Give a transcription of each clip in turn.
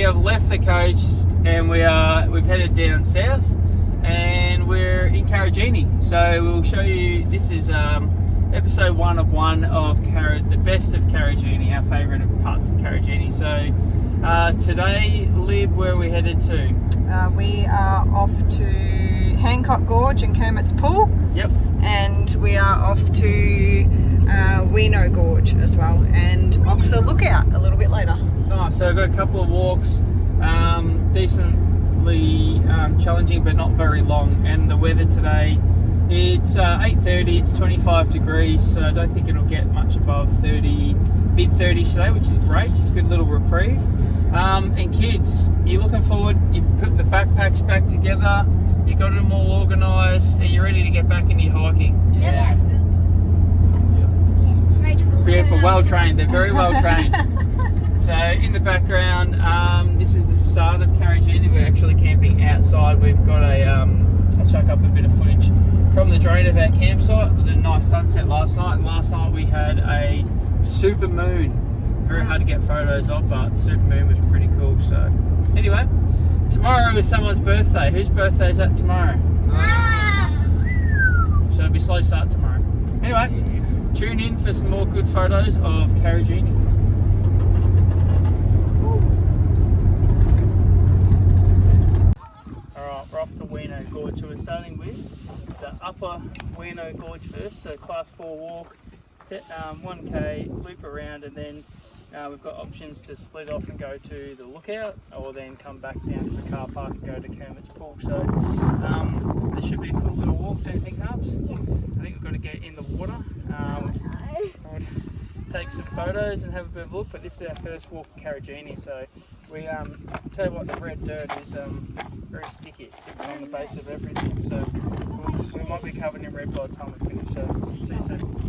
have left the coast and we've headed down south, and we're in Karijini. So we'll show you. This is episode 1 of the best of Karijini, our favourite parts of Karijini. So today, Lib, where are we headed to? We are off to Hancock Gorge and Kermit's Pool. Yep. And we are off to Weno Gorge as well, and Oxer Lookout a little bit later. Nice. So I've got a couple of walks, decently challenging but not very long, and the weather today, it's 8:30, it's 25 degrees, so I don't think it'll get much above 30, mid-30s today, which is great. Good little reprieve. And kids, you're looking forward, you put the backpacks back together, you got them all organised, are you ready to get back into your hiking? Yeah. Beautiful, well trained, they're very well trained. So in the background, this is the start of Karijini. We're actually camping outside. We've got I'll chuck up a bit of footage from the drone of our campsite. It was a nice sunset last night, and last night we had a super moon. Very hard to get photos of, but the super moon was pretty cool. So anyway, tomorrow is someone's birthday. Whose birthday is that tomorrow? So it'll be a slow start tomorrow. Anyway, tune in for some more good photos of Karijini. Alright, we're off to Weno Gorge. So we're starting with the upper Weno Gorge first, so class 4 walk, 1k, loop around, and then we've got options to split off and go to the lookout, or then come back down to the car park and go to Kermit's Pool. So this should be a cool little walk, don't you think, Hubs? Yes. I think we've got to get in the water. Take some photos and have a bit of a look, but this is our first walk to Karijini, so we tell you what, the red dirt is very sticky. It sits on the base of everything, so we might be covered in red by the time we finish, so see you soon.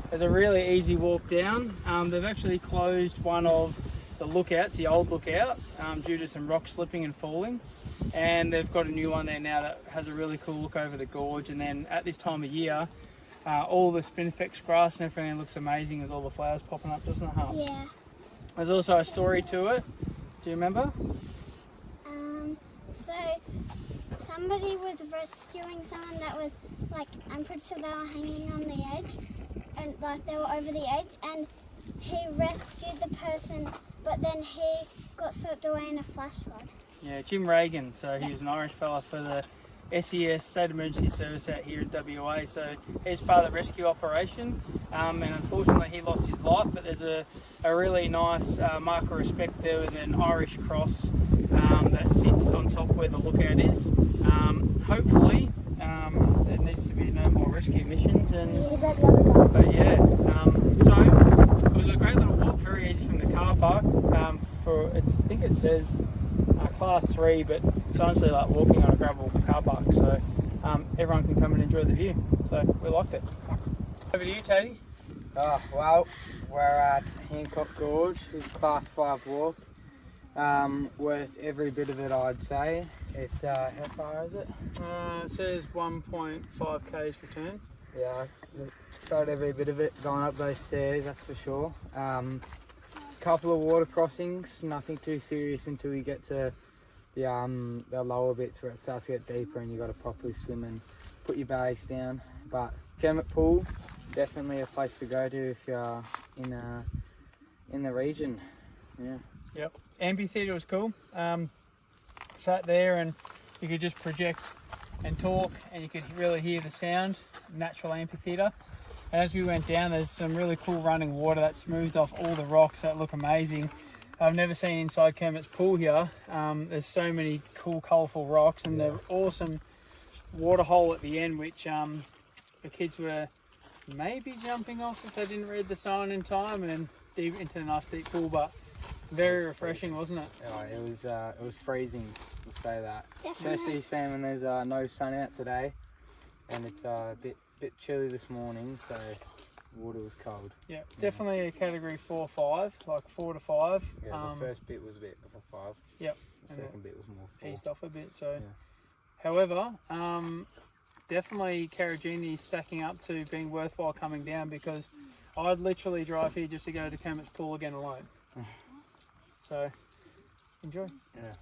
There's a really easy walk down. They've actually closed one of the lookouts, the old lookout, due to some rock slipping and falling, and they've got a new one there now that has a really cool look over the gorge. And then at this time of year, all the spinifex grass and everything looks amazing with all the flowers popping up, doesn't it, Harps? Yeah. There's also a story to it. Do you remember? So somebody was rescuing someone that was like, I'm pretty sure they were hanging on the edge, and like they were over the edge, and he rescued the person, but then he got swept away in a flash flood. Yeah, Jim Reagan. So he was an Irish fella for the SES, State Emergency Service out here in WA. So he's part of the rescue operation, and unfortunately he lost his life, but there's a really nice mark of respect there with an Irish cross that sits on top where the lookout is. Hopefully there needs to be no more rescue missions, but yeah, so it was a great little walk, very easy from the car park. I think it says class 3, but it's honestly like walking on a gravel car park, so everyone can come and enjoy the view, so we liked it. Over to you, Tady. Oh, well, we're at Hancock Gorge. It's a class 5 walk, worth every bit of it, I'd say. It's how far is it? It says 1.5 k's return. Yeah, I felt every bit of it going up those stairs, that's for sure. Couple of water crossings, nothing too serious until you get to the lower bits where it starts to get deeper and you got to properly swim and put your bags down. But Kermit Pool, definitely a place to go to if you're in the region. Yeah. Yep. Amphitheatre was cool. Sat there and you could just project and talk and you could really hear the sound. Natural amphitheatre. And as we went down, there's some really cool running water that smoothed off all the rocks that look amazing. I've never seen inside Kermit's pool here. There's so many cool, colourful rocks and the awesome water hole at the end, which the kids were maybe jumping off if they didn't read the sign in time, and then deep into the nice deep pool. But very refreshing, wasn't it? Yeah, it was freezing. We'll say that. Definitely. Especially Sam when there's no sun out today, and it's a bit chilly this morning, so water was cold. Yeah, definitely a category 4-5, like 4 to 5. Yeah, the first bit was a bit of a 5. Yep. The second bit was more 4. Eased off a bit. So, Yeah. however, definitely Karijini stacking up to being worthwhile coming down, because I'd literally drive here just to go to Kermit's pool again alone. So, enjoy. Yeah.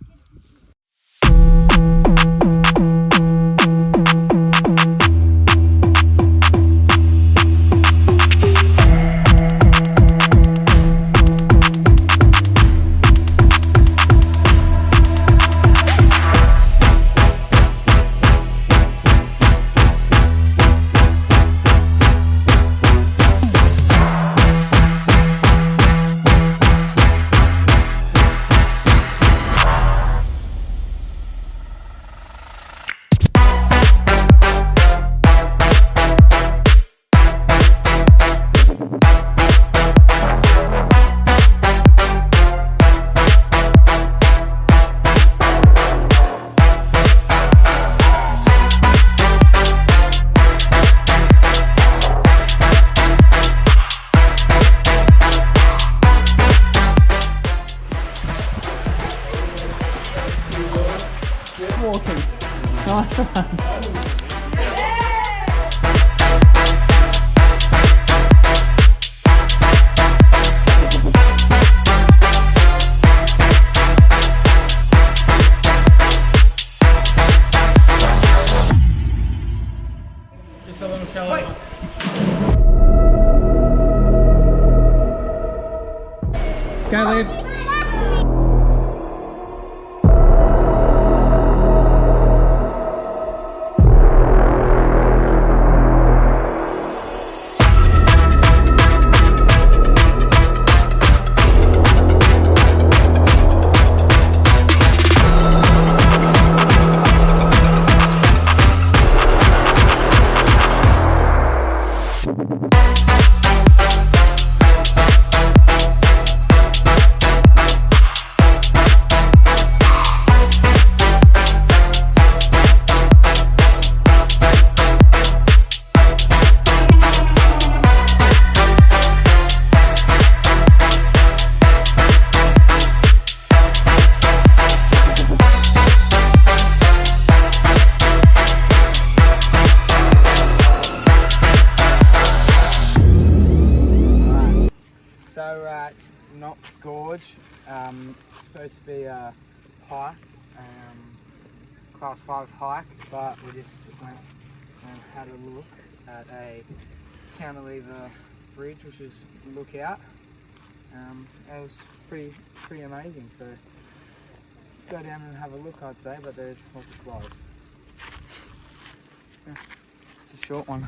Walking. Nice one. Just a little shallow. Go, Liv. So it's Knox Gorge. It's supposed to be a hike, class 5 hike, but we just went and had a look at a cantilever bridge, which is Lookout. It was pretty amazing. So go down and have a look, I'd say, but there's lots of flies. Yeah, it's a short one.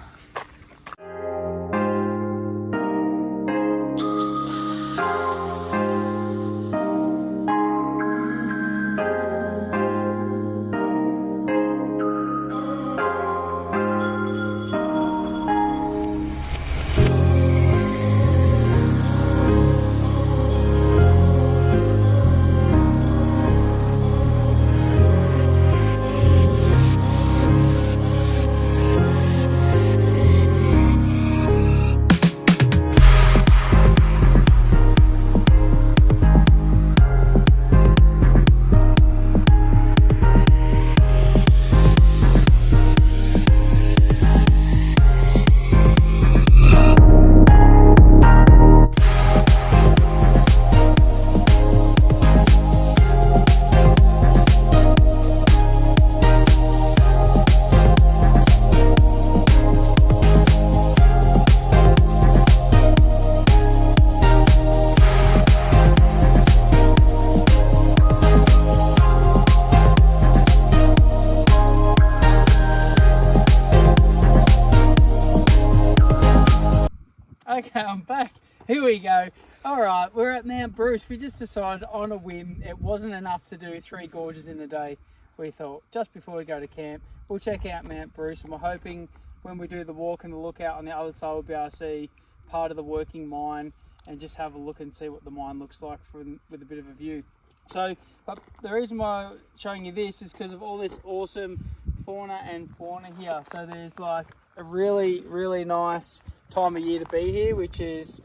Okay, I'm back. Here we go. All right, we're at Mount Bruce. We just decided on a whim, it wasn't enough to do 3 gorges in a day. We thought, just before we go to camp, we'll check out Mount Bruce, and we're hoping when we do the walk and the lookout on the other side, we'll be able to see part of the working mine and just have a look and see what the mine looks like with a bit of a view. So, but the reason why I'm showing you this is because of all this awesome fauna and fauna here. So there's like a really, really nice time of year to be here, which is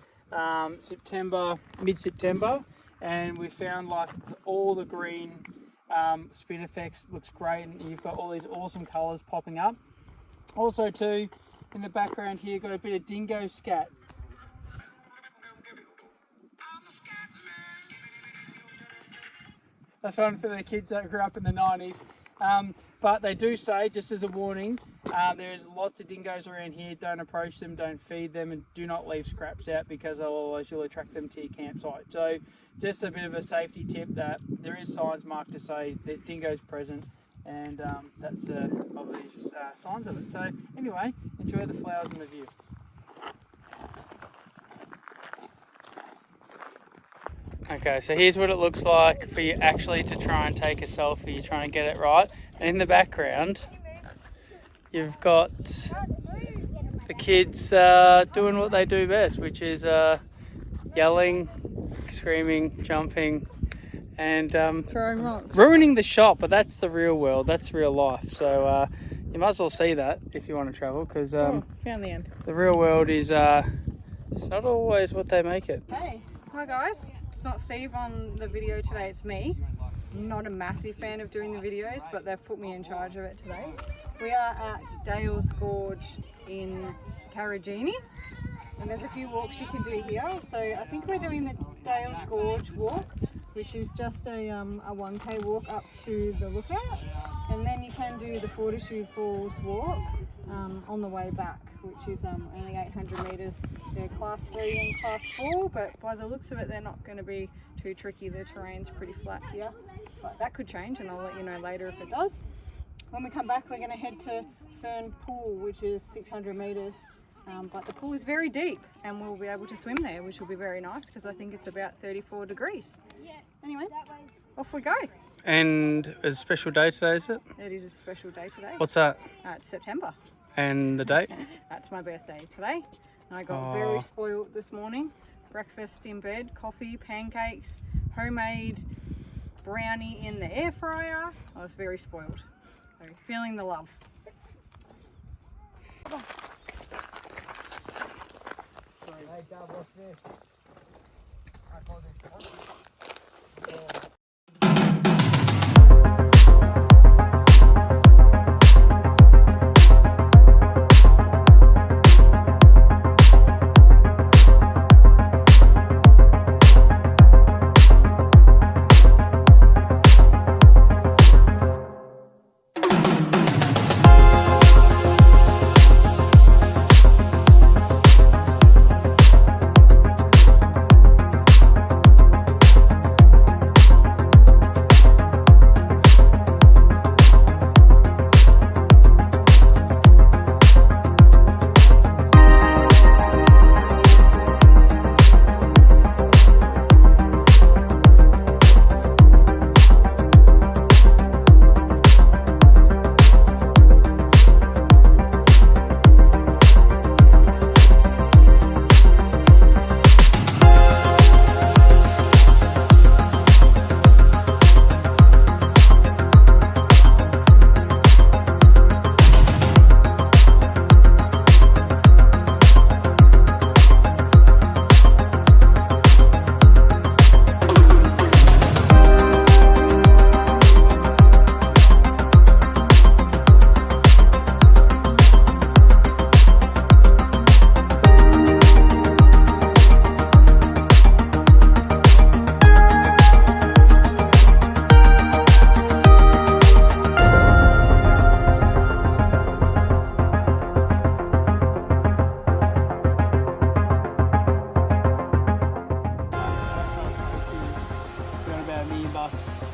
September, mid-September, and we found like all the green spinifex looks great, and you've got all these awesome colours popping up. Also too, in the background here, got a bit of dingo scat. That's one for the kids that grew up in the 90s. But they do say, just as a warning, there's lots of dingoes around here. Don't approach them, don't feed them, and do not leave scraps out, because otherwise you'll attract them to your campsite. So just a bit of a safety tip that there is signs marked to say there's dingoes present, and that's obvious signs of it. So anyway, enjoy the flowers and the view. Okay, so here's what it looks like for you actually to try and take a selfie. You're trying to get it right. And in the background, you've got the kids doing what they do best, which is yelling, screaming, jumping, and Throwing rocks. ruining the shot. But that's the real world. That's real life. So you might as well see that if you want to travel, because Found the end. the real world is it's not always what they make it. Hey, hi guys. It's not Steve on the video today, it's me. I'm not a massive fan of doing the videos, but they've put me in charge of it today. We are at Dale's Gorge in Karijini, and there's a few walks you can do here. So I think we're doing the Dale's Gorge walk, which is just a 1k walk up to the lookout, and then you can do the Fortitude Falls walk on the way back, which is only 800 metres. They're class 3 and class 4, but by the looks of it they're not going to be too tricky. The terrain's pretty flat here, but that could change, and I'll let you know later if it does. When we come back, we're going to head to Fern Pool, which is 600 metres, but the pool is very deep and we'll be able to swim there, which will be very nice because I think it's about 34 degrees. Anyway, off we go. And a special day today, is it? It is a special day today. What's that? It's September. And the date? That's my birthday today. And I got very spoiled this morning. Breakfast in bed, coffee, pancakes, homemade brownie in the air fryer. I was very spoiled. So feeling the love. Hey Dad, what's this? I call this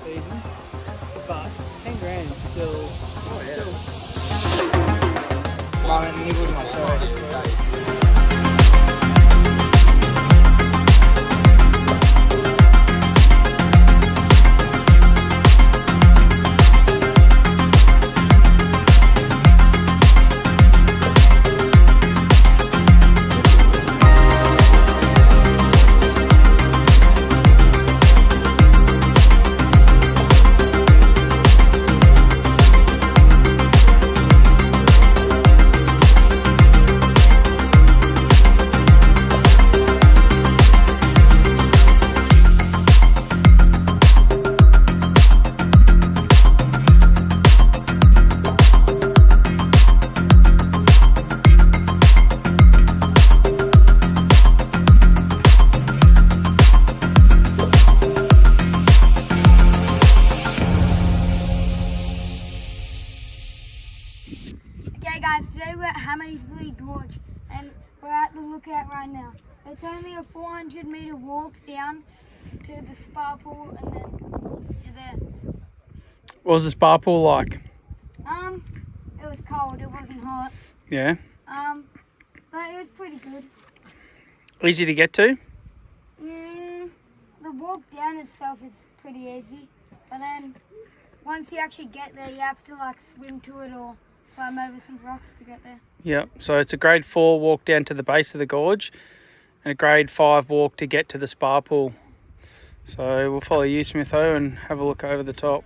season, but 10 grand is still. Oh yeah. Still. Well, he wouldn't want to. Okay guys, today we're at Hammersley Gorge and we're at the lookout right now. It's only a 400-meter walk down to the spa pool and then you're there. What was the spa pool like? It was cold, it wasn't hot. Yeah. But it was pretty good. Easy to get to? The walk down itself is pretty easy, but then once you actually get there, you have to like swim to it or climb over some rocks to get there. Yep. So it's a grade 4 walk down to the base of the gorge and a grade 5 walk to get to the spa pool. So we'll follow you, Smitho, and have a look over the top.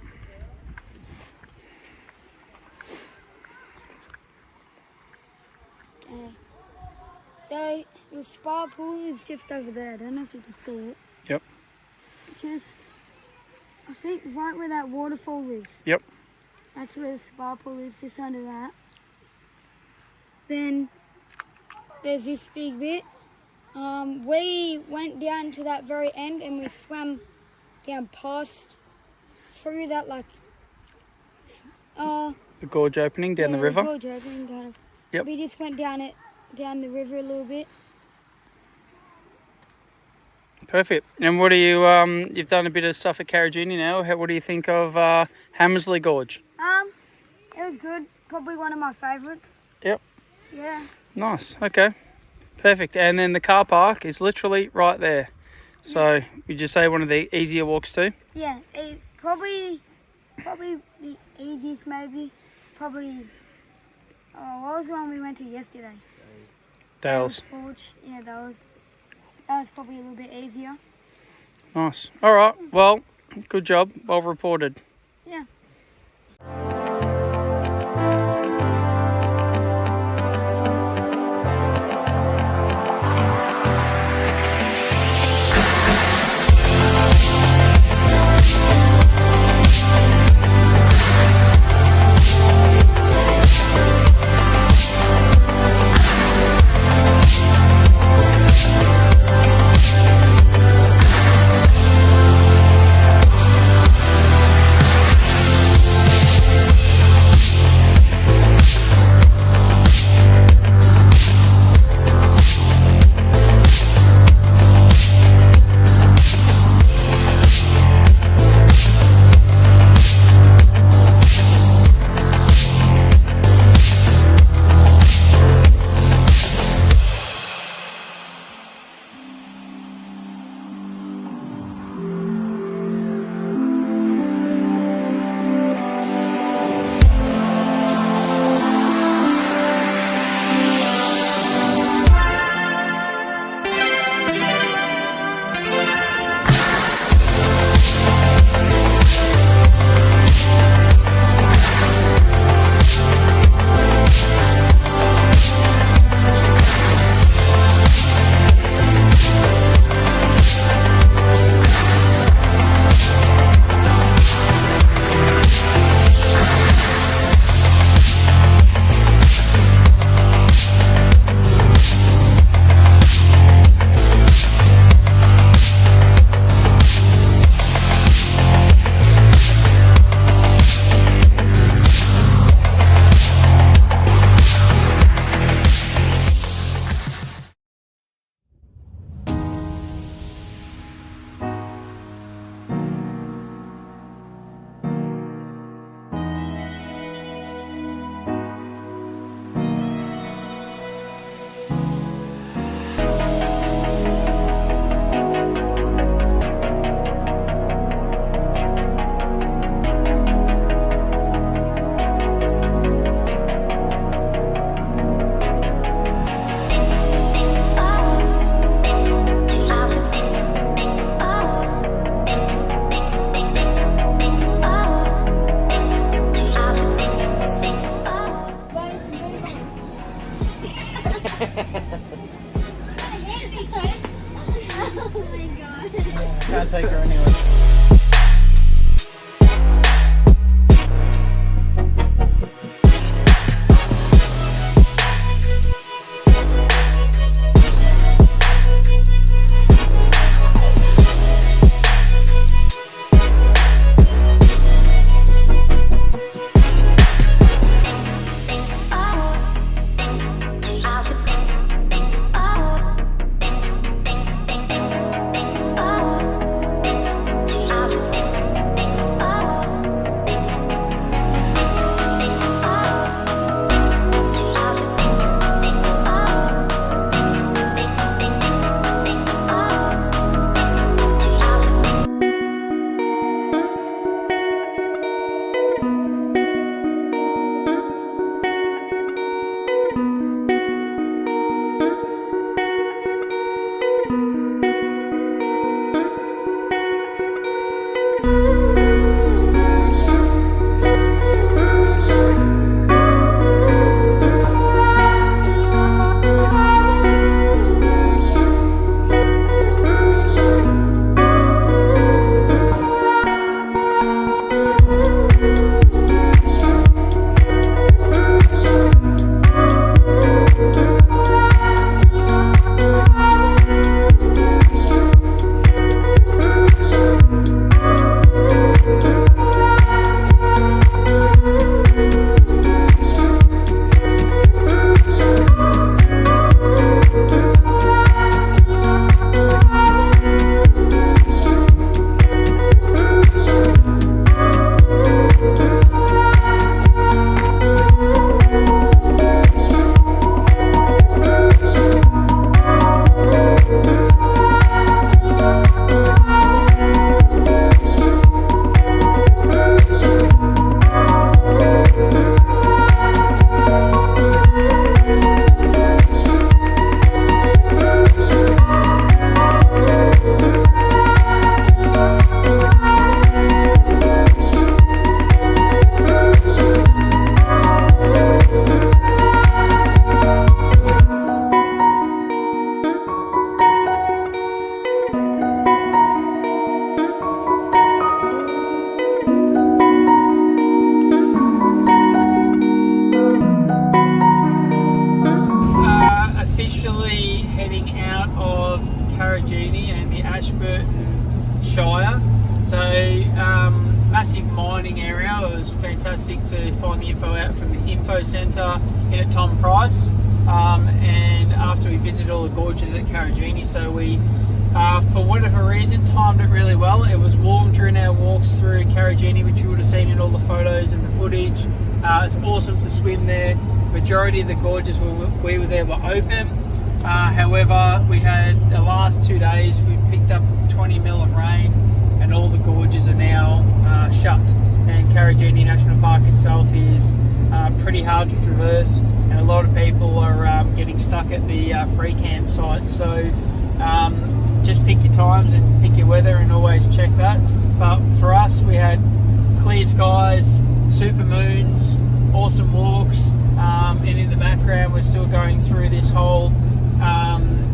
Okay. So the spa pool is just over there. I don't know if you can see it. Yep. Just, I think right where that waterfall is. Yep. That's where the spa pool is, just under that. Then there's this big bit. We went down to that very end and we swam down past, through that like... The gorge opening down the river? The gorge opening kind of. Yep. We just went down the river a little bit. Perfect. And what do you, you've done a bit of stuff at Karijini now. What do you think of Hammersley Gorge? It was good. Probably one of my favourites. Yep. Yeah. Nice. Okay. Perfect. And then the car park is literally right there. So would you say one of the easier walks too? Yeah. Probably the easiest maybe. Probably. Oh, what was the one we went to yesterday? Dales. Forge. Yeah, that was probably a little bit easier. Nice. All right. Well, good job. Well reported. Yeah. Can't take her anywhere. Ashburton Shire. So massive mining area. It was fantastic to find the info out from the info centre in at Tom Price. And after we visited all the gorges at Karijini, so we, for whatever reason, timed it really well. It was warm during our walks through Karijini, which you would have seen in all the photos and the footage. It's awesome to swim there. Majority of the gorges we were there were open. However, we had the last 2 days we picked up 20 mil of rain, and all the gorges are now shut. And Karijini National Park itself is pretty hard to traverse, and a lot of people are getting stuck at the free campsites. So just pick your times and pick your weather, and always check that. But for us, we had clear skies, super moons, awesome walks, and in the background we're still going through this whole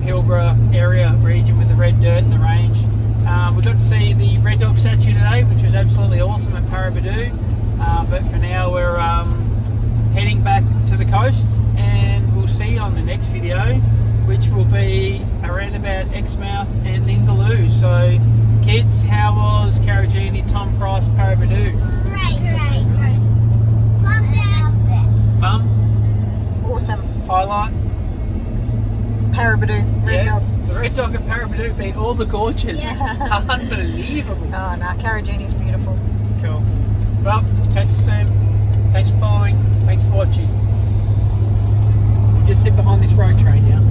Pilbara area region with the red dirt and the range. We got to see the red dog statue today, which was absolutely awesome at Parabadoo, but for now we're heading back to the coast, and we'll see you on the next video, which will be around about Exmouth and Ningaloo. So kids, how was Karijini, Tom Price, Parabadoo? Great. Loved it. Mum, Awesome. highlight? Parabadoo, red dog. The red dog at Parabadoo beat all the gorges. Yeah. Unbelievable. Oh no, Karijini's beautiful. Cool. Well, catch you soon. Thanks for following. Thanks for watching. Just sit behind this road train now.